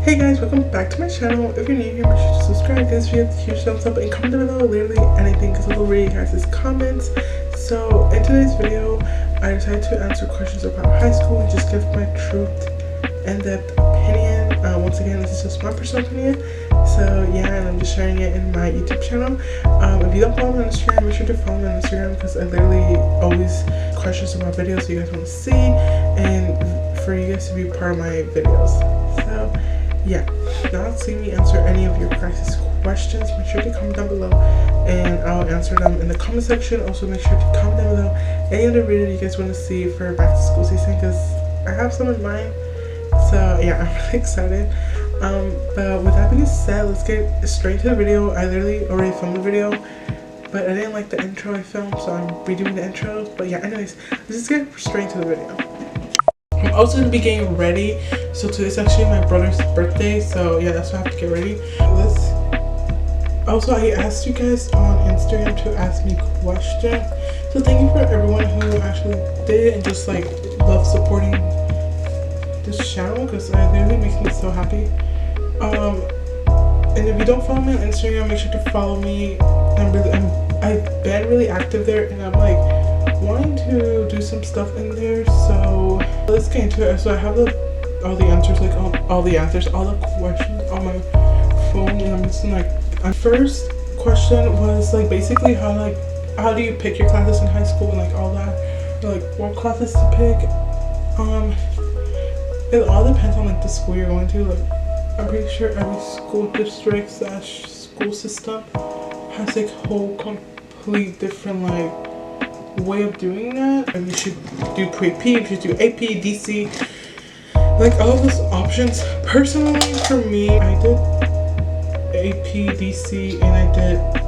Hey guys, welcome back to my channel. If you're new here, make sure to subscribe, give this video a huge thumbs up, and comment down below literally anything because I will read you guys' comments. So in today's video, I decided to answer questions about high school and just give my true in-depth opinion. Once again, this is just my personal opinion. So yeah, and I'm just sharing it in my YouTube channel. If you don't follow me on Instagram, make sure to follow me on Instagram because I literally always questions about videos you guys want to see and for you guys to be part of my videos. So yeah, now see me answer any of your guys' questions. Make sure to comment down below and I'll answer them in the comment section. Also make sure to comment down below any other video you guys want to see for back to school season because I have some in mind. So yeah, I'm really excited. But with that being said, let's get straight to the video. I literally already filmed the video, but I didn't like the intro I filmed, so I'm redoing the intro. But yeah, anyways, let's just get straight to the video. I'm also going to be getting ready. So today's actually my brother's birthday, so yeah, that's why I have to get ready. Also, I asked you guys on Instagram to ask me questions. So thank you for everyone who actually did and just like love supporting this channel because it literally makes me so happy. And if you don't follow me on Instagram, make sure to follow me. I've been really active there and I'm like wanting to do some stuff in there, so let's get into it. So I have all the answers, like all the questions on my phone, and I'm just like, my first question was like basically how do you pick your classes in high school and like all that, or, like what classes to pick. It all depends on like the school you're going to. Like I'm pretty sure every school district / school system has like whole complete different like way of doing that. And you should do pre-P, you should do AP, DC, like all of those options. Personally for me, I did AP, DC, and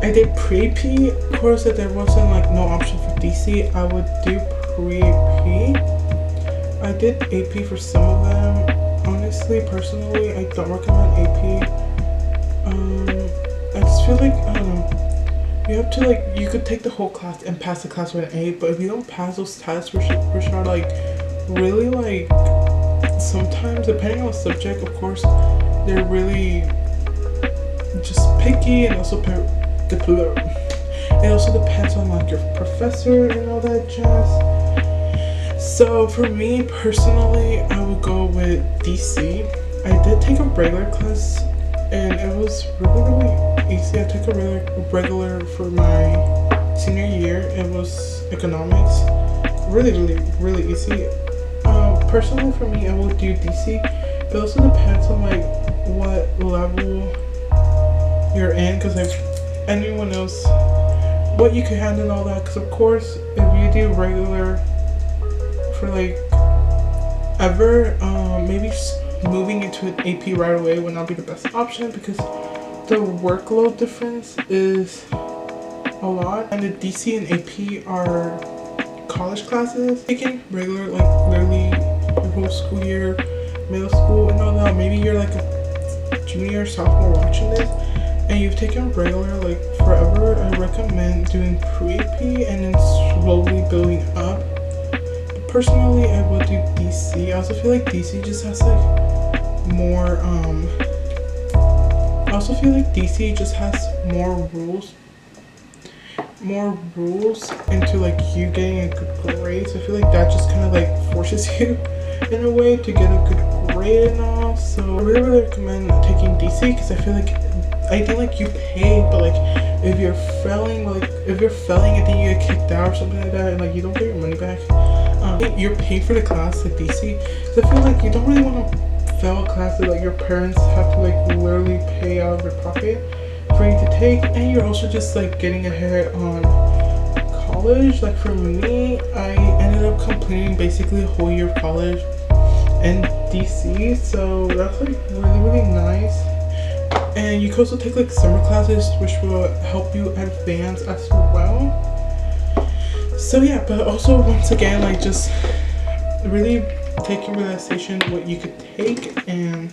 I did pre-P. Of course, if there wasn't like no option for DC, I would do pre-P. I did AP for some of them. Honestly, personally, I don't recommend AP. I just feel like, I don't know, you have to like, you could take the whole class and pass the class with an A, but if you don't pass those tests, which are like really like, sometimes depending on the subject, of course, they're really just picky, and also it also depends on like your professor and all that jazz. So for me personally, I would go with DC. I did take a regular class and it was really easy. I took a regular for my senior year. It was economics. Really easy. Personally for me, I would do DC, but it also depends on like what level you're in, because like anyone else, what you can handle and all that. Because of course, if you do regular for like ever, maybe moving into an AP right away would not be the best option because the workload difference is a lot, and the DC and AP are college classes. Taking regular, like literally your whole school year, middle school and all that, maybe you're like a junior or sophomore watching this and you've taken regular like forever, I recommend doing pre-AP and then slowly building up. Personally, I would do DC. I also feel like DC just has like more, I also feel like DC just has more rules into like you getting a good grade. So I feel like that just kind of like forces you in a way to get a good grade and all. So I really recommend taking DC because I feel like, I think like you pay, but like if you're failing and then you get kicked out or something like that and like you don't get your money back, you're paid for the class like DC. So I feel like you don't really want to fail a class that like your parents have to like literally pay out of their pocket for you to take, and you're also just like getting ahead on college. Like for me, I ended up completing basically a whole year of college in DC, so that's like really nice. And you can also take like summer classes which will help you advance as well. So yeah, but also once again, like just really take your realization what you could take and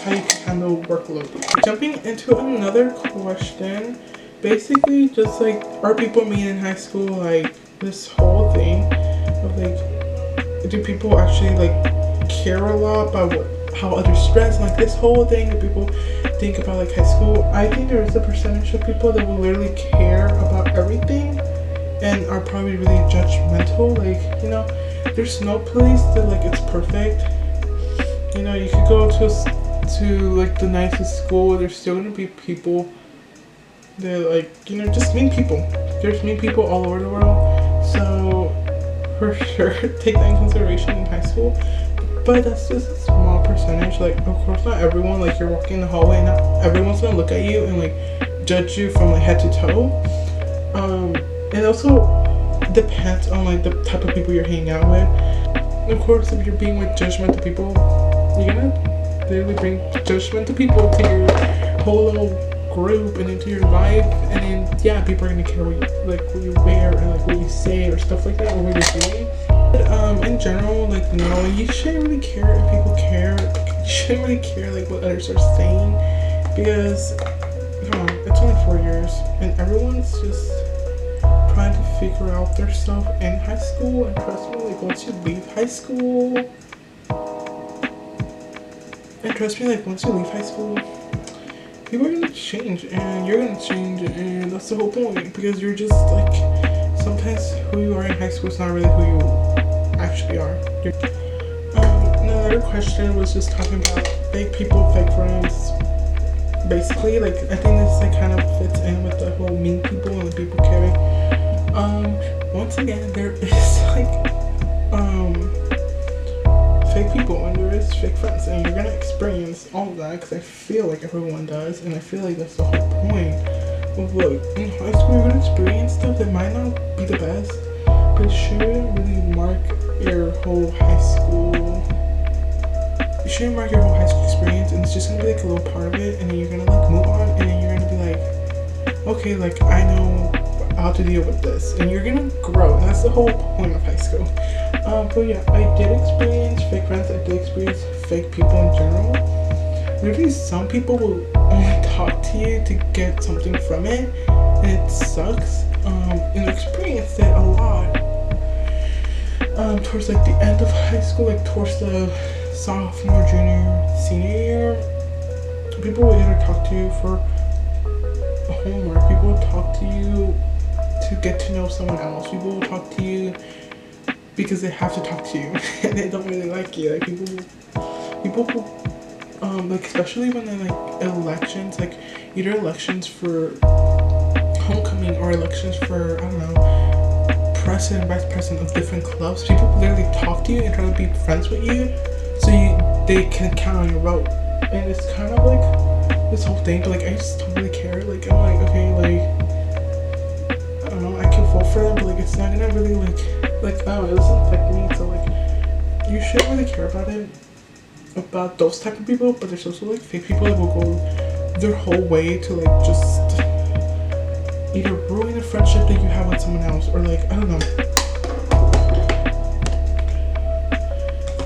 how you can handle workload. Jumping into another question, basically just like, are people mean in high school? Like this whole thing of like, do people actually like care a lot about what how others dress, and like this whole thing that people think about like high school. I think there is a percentage of people that will literally care about everything and are probably really judgmental. Like, you know, there's no place that like it's perfect. You know, you could go to like the nicest school, there's still gonna be people that like, you know, just mean people. There's mean people all over the world, so for sure take that in consideration in high school. But that's just a small percentage. Like, of course not everyone, like you're walking in the hallway, not everyone's gonna look at you and like judge you from like head to toe. It also depends on like the type of people you're hanging out with. Of course, if you're being with judgmental people, you're gonna literally bring judgmental people to your whole little group and into your life, and then yeah, people are gonna care what you wear and like what you say or stuff like that, or what you're doing. But in general, like, no, you shouldn't really care if people care. You shouldn't really care like what others are saying, because come on, it's only 4 years and everyone's just trying to figure out their stuff in high school. And trust me, like once you leave high school, people are gonna change and you're gonna change, and that's the whole point, because you're just like, sometimes who you are in high school is not really who you actually are. Another question was just talking about fake people, fake friends. Basically, like I think this like kind of fits in with the whole mean people and the people caring. Once again, there is like fake people and there is fake friends, and you're gonna experience all of that, because I feel like everyone does, and I feel like that's the whole point of like in high school you're gonna experience stuff that might not be the best, but it shouldn't really mark your whole high school. You shouldn't mark your whole high school experience, and it's just gonna be like a little part of it, and then you're gonna like move on, and then you're gonna be like, okay, like I know how to deal with this, and you're gonna grow, and that's the whole point of high school. But yeah, I did experience fake friends. I did experience fake people in general. Literally, some people will only talk to you to get something from it, and it sucks. And I experienced it a lot. Towards like the end of high school, like towards the sophomore, junior, senior year, people will either talk to you for homework. People will talk to you to get to know someone else. People will talk to you because they have to talk to you and they don't really like you. Like people like especially when they're like elections, like either elections for homecoming or elections for, I don't know, president, vice president of different clubs, people literally talk to you and try to be friends with you so they can count on your vote. And it's kind of like this whole thing, but like I just don't really care. Like I'm like, okay, like I don't know, I can vote for them, but like it's not gonna really like oh, it doesn't affect me. So like you shouldn't really care about it, about those type of people. But there's also like fake people that will go their whole way to like just either ruin a friendship that you have with someone else, or like I don't know,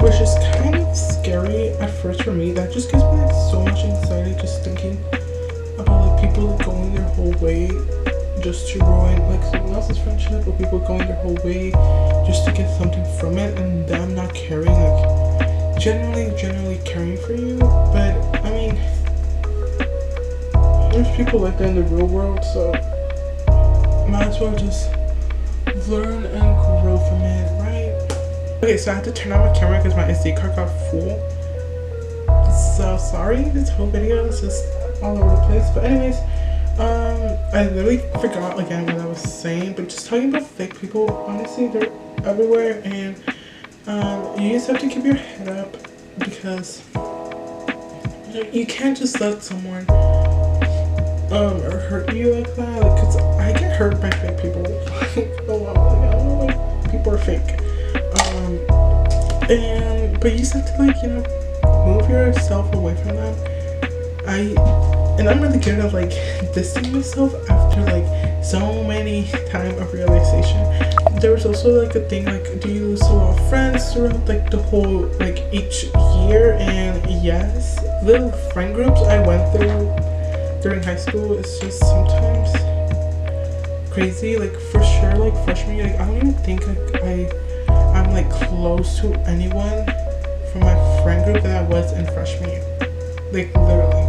which is kind of scary at first for me. That just gives me like so much anxiety just thinking about like people like going their whole way just to ruin like someone else's friendship, or people going their whole way just to get something from it, and them not caring, like generally caring for you. But I mean, there's people like that in the real world, so might as well just learn and grow from it, right? Okay, so I had to turn on my camera because my SD card got full. So sorry, this whole video is just all over the place. But anyways, I literally forgot again what I was saying, but just talking about fake people, honestly, they're everywhere, and you just have to keep your head up, because you can't just let someone or hurt you like that. Like, cause I get hurt by fake people a lot. Like, I don't know why people are fake. But you just have to like, you know, move yourself away from them. I'm really good at like distancing myself after like so many times of realization. There was also like a thing like, do you lose a lot of friends throughout like the whole like each year? And yes, little friend groups I went through during high school is just sometimes crazy. Like for sure, like freshman year, like I don't even think like I'm like close to anyone from my friend group that I was in freshman year. Like literally.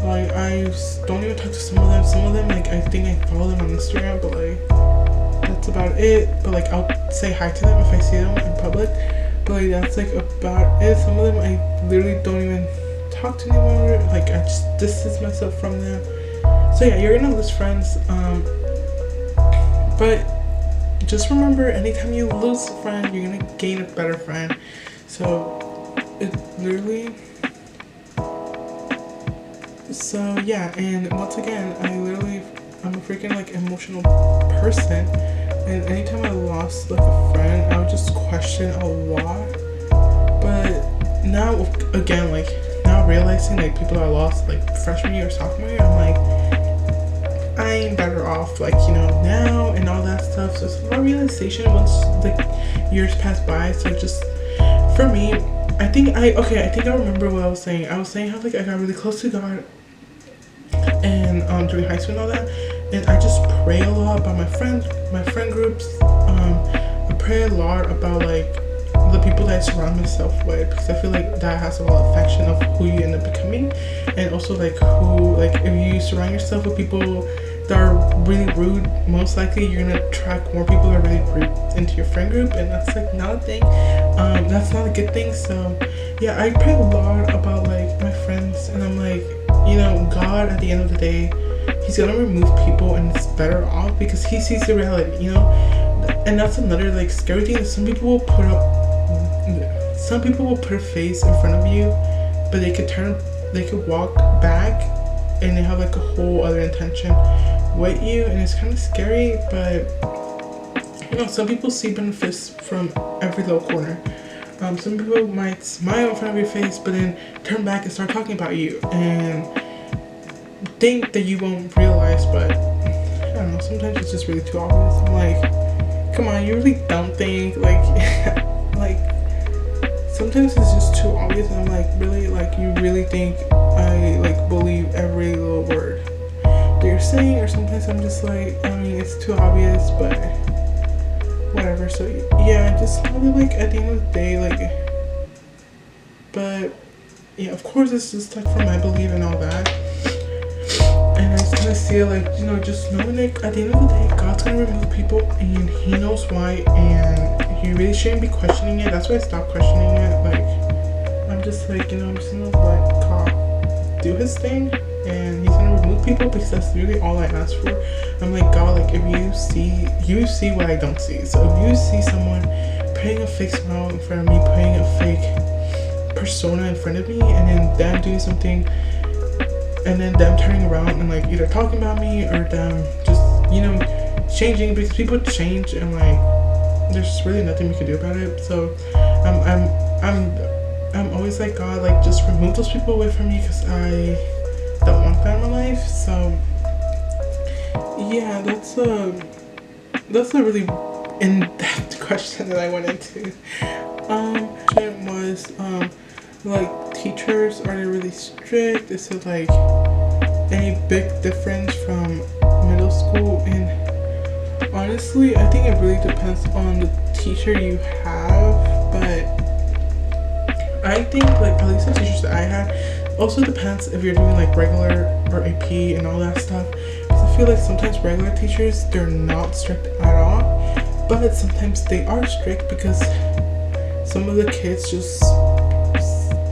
Like I don't even talk to some of them. Some of them, like I think I follow them on Instagram, but like that's about it. But like I'll say hi to them if I see them in public. But like that's like about it. Some of them I literally don't even talk to anymore. Like I just distance myself from them. So yeah, you're gonna lose friends. But just remember, anytime you lose a friend, you're gonna gain a better friend. So it literally. So yeah, and once again, I'm a freaking like emotional person, and anytime I lost like a friend, I would just question a lot. But now again, like now realizing like people I lost like freshman year or sophomore year, I'm like I'm better off, like, you know, now and all that stuff. So it's a lot of realization once like years pass by. So just for me, I think I remember what I was saying. I was saying how like I got really close to God and during high school and all that, and I just pray a lot about my friend groups. I pray a lot about like the people that I surround myself with, because I feel like that has a lot of affection of who you end up becoming, and also like who, like if you surround yourself with people that are really rude, most likely you're gonna attract more people that are really rude into your friend group, and that's like not a thing. That's not a good thing. So yeah, I pray a lot about like my friends, and I'm like, you know, God at the end of the day, he's gonna remove people, and it's better off because he sees the reality, you know. And that's another like scary thing, that some people will put a face in front of you, but they could walk back and they have like a whole other intention with you, and it's kind of scary. But you know, some people see benefits from every little corner. Some people might smile in front of your face, but then turn back and start talking about you and think that you won't realize. But I don't know, sometimes it's just really too obvious. I'm like, come on, you really don't think like like sometimes it's just too obvious, and I'm like, really, like you really think I like believe every little word that you're saying? Or sometimes I'm just like, I mean, it's too obvious, but whatever. So yeah, just probably like at the end of the day, like, but yeah, of course it's just like from my belief and all that, and I just kind of see it like, you know, just knowing like at the end of the day, God's gonna remove people, and he knows why, and you really shouldn't be questioning it. That's why I stopped questioning it. Like I'm just like, you know, I'm just gonna let God do his thing, and he's gonna remove people, because that's really all I ask for. I'm like, God, like if you see what I don't see. So if you see someone putting a fake smile in front of me, putting a fake persona in front of me, and then them doing something, and then them turning around and like either talking about me, or them just, you know, changing, because people change, and like there's really nothing we can do about it. So I'm always like, God, like just remove those people away from me, because I don't want that in my life. So yeah, that's a really in-depth question that I went into. It was like, teachers, are they really strict? Is it like any big difference from middle school? And honestly, I think it really depends on the teacher you have, but I think like at least the teachers that I had, also depends if you're doing like regular or AP and all that stuff. Because I feel like sometimes regular teachers, they're not strict at all, but sometimes they are strict, because some of the kids just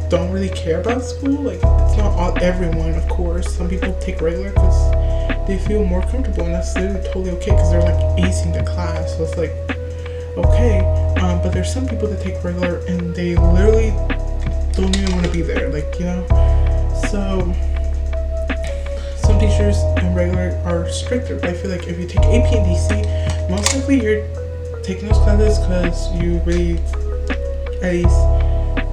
don't really care about school. Like it's not everyone, of course. Some people take regular because they feel more comfortable, and that's literally totally okay, because they're like acing the class. So it's like okay, but there's some people that take regular and they literally don't even want to be there, like, you know. So some teachers in regular are stricter, but I feel like if you take AP and DC, most likely you're taking those classes because you really at least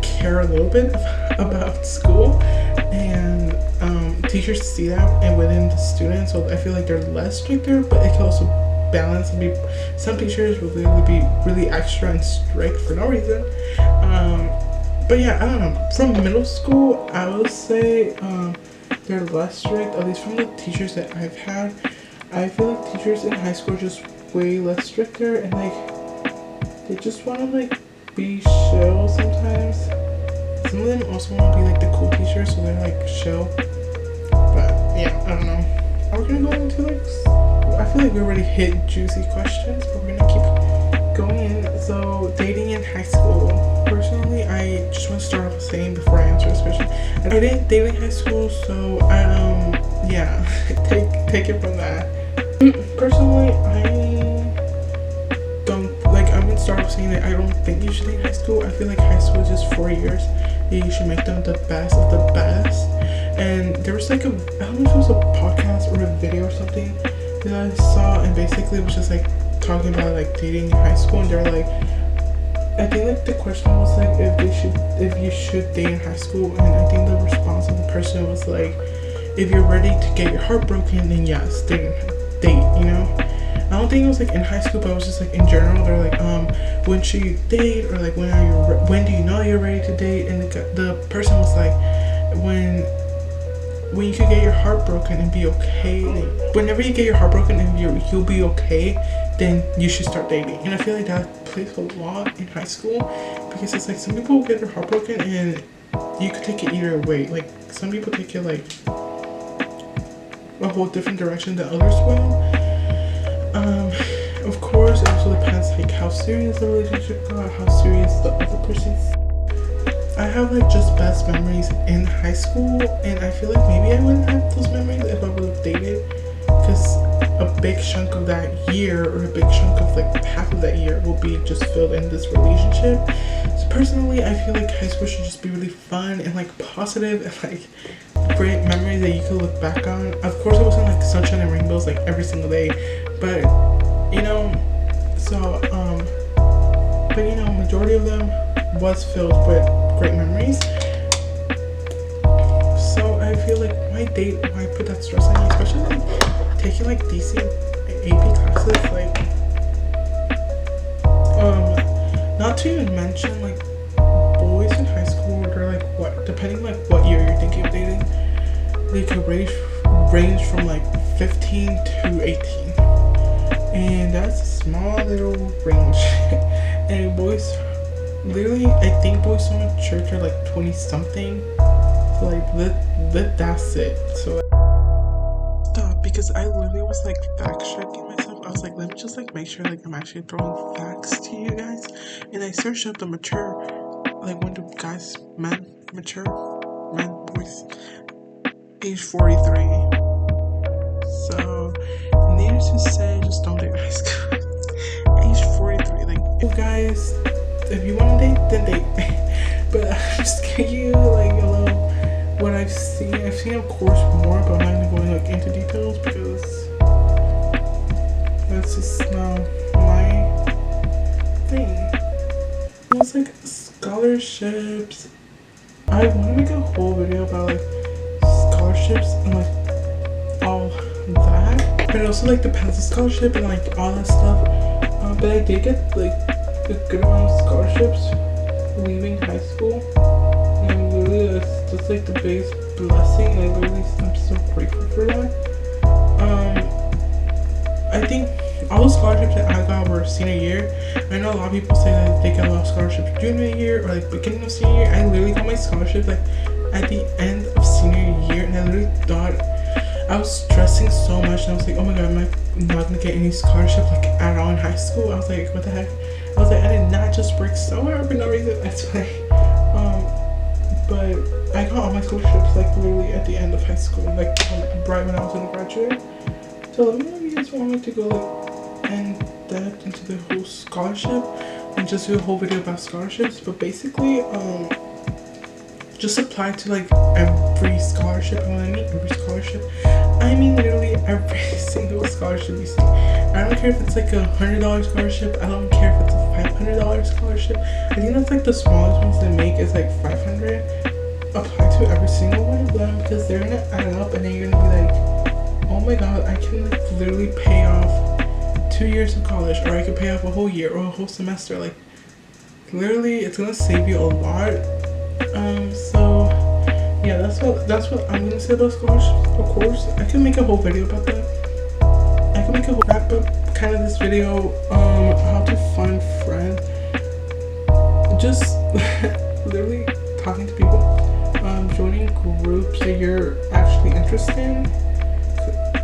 care a little bit about school, and teachers see that and within the students, so I feel like they're less stricter, but it can also balance and be, some teachers will literally be really extra and strict for no reason. But yeah, I don't know, from middle school I would say they're less strict, at least from the teachers that I've had. I feel like teachers in high school are just way less stricter, and like they just want to like be chill sometimes. some of them also want to be like the cool teachers, so they're like chill. But yeah, I don't know. We're gonna go into like, I feel like we already hit juicy questions, but we're gonna keep going in. So dating in high school. Personally, I just want to start off saying before I answer this question, I didn't date in high school, so yeah, take it from that. Personally, I don't like. I'm gonna start off saying that I don't think you should date in high school. I feel like high school is just 4 years. Yeah, you should make them the best of the best. And there was like I don't know if it was a podcast or a video or something that I saw, and basically it was just like talking about like dating in high school, and they're like, I think like the question was like if you should date in high school, and I think the response of the person was like, if you're ready to get your heart broken, then yes, date, you know. I don't think it was like in high school, but it was just like in general. They're like, when should you date, or like when do you know you're ready to date? And the person was like, when you could get your heart broken and be okay. Whenever you get your heart broken and you'll be okay, then you should start dating. And I feel like that plays a lot in high school, because it's like some people get their heart broken and you could take it either way. Like some people take it like a whole different direction than others will. Of course, it also depends like how serious the relationship got, how serious the other person's. I have like just best memories in high school, and I feel like maybe I wouldn't have those memories if I would have dated, because a big chunk of that year, or a big chunk of like half of that year, will be just filled in this relationship. So personally, I feel like high school should just be really fun and like positive and like great memories that you could look back on. Of course, it wasn't like sunshine and rainbows like every single day, but you know, so but you know, majority of them was filled with great memories. So I feel like why put that stress on you, especially like taking like decent AP classes, like not to even mention like boys in high school, they're like what, depending like what year you're thinking of dating, they could range from like 15 to 18, and that's a small little range. And boys, literally, I think boys so mature are like 20 something. So like that's it. So stop, because I literally was like fact checking myself. I was like, let me just like make sure like I'm actually throwing facts to you guys. And I searched up the mature, like when do guys, men, mature, men, boys, age 43. So needless to say, just don't date high school. Age 43, like, you guys, if you want to date, then date. But I'm just giving you like a little what I've seen. I've seen, of course, more, but I'm not gonna go like into details because that's just not my thing. It was like scholarships. I want to make a whole video about like scholarships and like all that, but it also like depends on scholarship and like all that stuff. But I did get like a good amount of scholarships leaving high school, and literally that's just like the biggest blessing. I'm so grateful for that. I think all the scholarships that I got were senior year. I know a lot of people say that they get a lot of scholarships junior year or like beginning of senior year. I literally got my scholarship like at the end of senior year, and I literally thought, I was stressing so much, and I was like, oh my god, am I not gonna get any scholarship like at all in high school? I was like, what the heck? I was like, I did not just break so hard for no reason. That's why. But I got all my scholarships like literally at the end of high school, like right when I was gonna graduate. So let me know if you guys want me to go like in depth into the whole scholarship and just do a whole video about scholarships. But basically, just apply to like every scholarship. And when I mean every scholarship, I mean literally every single scholarship you see. I don't care if it's like $100 scholarship. I don't care if it's a $500 scholarship. I think that's like the smallest ones they make is like $500. Apply to every single one of them, because they're gonna add it up, and then you're gonna be like, oh my god, I can like literally pay off 2 years of college, or I could pay off a whole year or a whole semester. Like literally, it's gonna save you a lot. So yeah, that's what I'm gonna say about scholarships. Of course, I can make a whole video about that. I can make a whole wrap up kind of this video, how to find friends. Just literally talking to people, joining groups that you're actually interested in,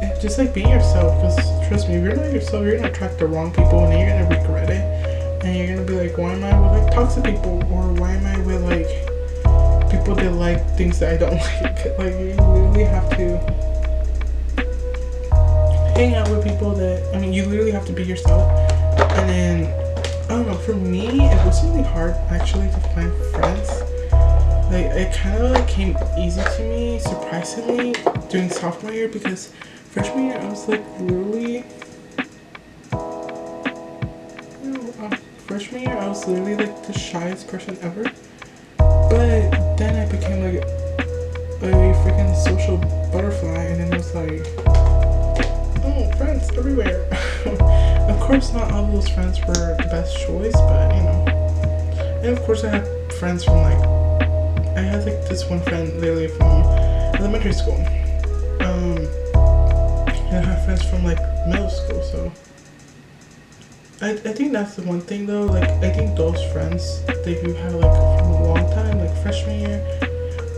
and just like being yourself. Because trust me, if you're not yourself, you're gonna attract the wrong people, and then you're gonna regret it, and you're gonna be like, why am I with like toxic people, or why am I with like people that like things that I don't like. Like, you literally have to hang out with people that, I mean, you literally have to be yourself. And then, I don't know, for me, it was really hard actually to find friends. Like, it kind of like came easy to me, surprisingly, during sophomore year, because freshman year I was like literally, freshman year I was literally like the shyest person ever. But then I became like a freaking social butterfly, and then it was like, oh, friends everywhere. Of course, not all of those friends were the best choice, but you know. And of course, I had friends from like, I had like this one friend literally from elementary school. And I had friends from like middle school, so I think that's the one thing though. Like, I think those friends that you have like from a long time, like freshman year,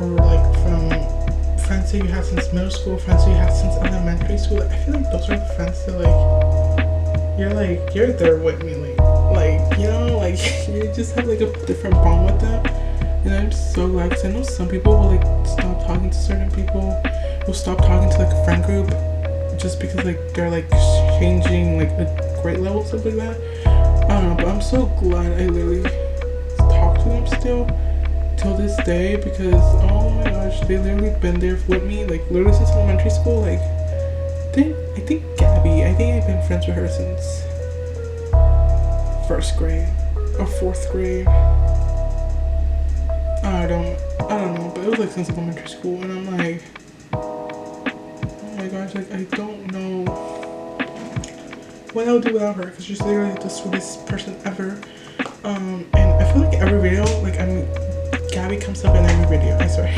or like from friends that you had since middle school, friends that you had since elementary school, I feel like those are the friends that like you're there with me, like you know, like you just have like a different bond with them. And I'm just so glad, because I know some people will like stop talking to certain people, will stop talking to like a friend group just because like they're like changing like a grade level, stuff like that. I don't know, but I'm so glad I literally talk to them still till this day, because oh my gosh, they literally been there with me like literally since elementary school. Like, I think Gabby, I think I've been friends with her since first grade or fourth grade. I don't know, but it was like since elementary school, and I'm like, oh my gosh, like I don't know what I'll do without her, because she's literally the sweetest person ever. And I feel like every video, like Gabby comes up in every video, I swear.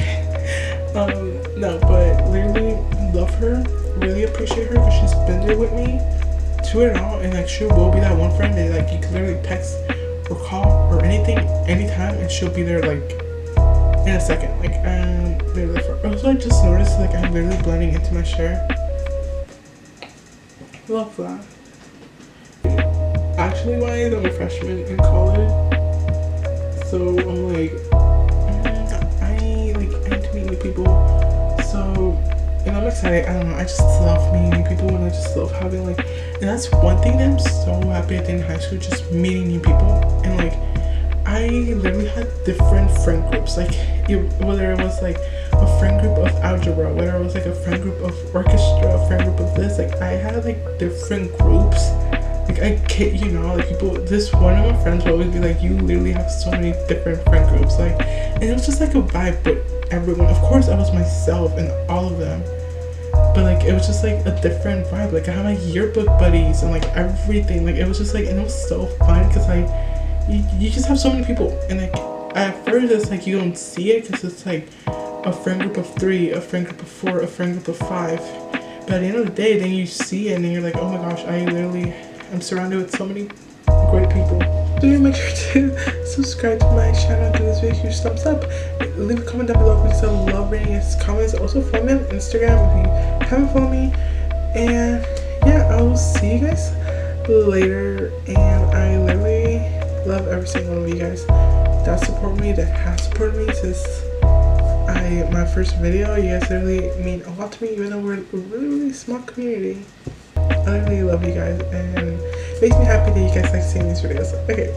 No, but literally love her, really appreciate her, because she's been there with me to it all, and like she will be that one friend that like you can literally text or call or anything, anytime, and she'll be there like in a second. Like, literally for. Also, I just noticed like I'm literally blending into my shirt. Love that. Actually, wise, I'm a freshman in college, so I'm like, I need to meet new people. So, and I'm excited. I don't know. I just love meeting new people, and I just love having like, and that's one thing that I'm so happy I did in high school, just meeting new people. And like, I literally had different friend groups, like whether it was like a friend group of algebra, whether it was like a friend group of orchestra, a friend group of this, like I had like different groups. Like, I kid you not, like people, this one of my friends will always be like, you literally have so many different friend groups, like, and it was just like a vibe with everyone. Of course I was myself in all of them, but like it was just like a different vibe. Like I had my yearbook buddies and like everything, like it was just like, and it was so fun because like you just have so many people, and like at first it's like you don't see it because it's like a friend group of 3, a friend group of 4, a friend group of 5, but at the end of the day then you see it and then you're like, oh my gosh, I'm surrounded with so many great people. So yeah, make sure to subscribe to my channel, give this video a huge thumbs up, leave a comment down below because I love reading his comments. Also follow me on Instagram if you haven't followed me, and yeah, I will see you guys later. And I literally love every single one of you guys that support me, that have supported me since my first video. You guys literally mean a lot to me, even though we're a really small community. I really love you guys, and it makes me happy that you guys like seeing these videos. Okay,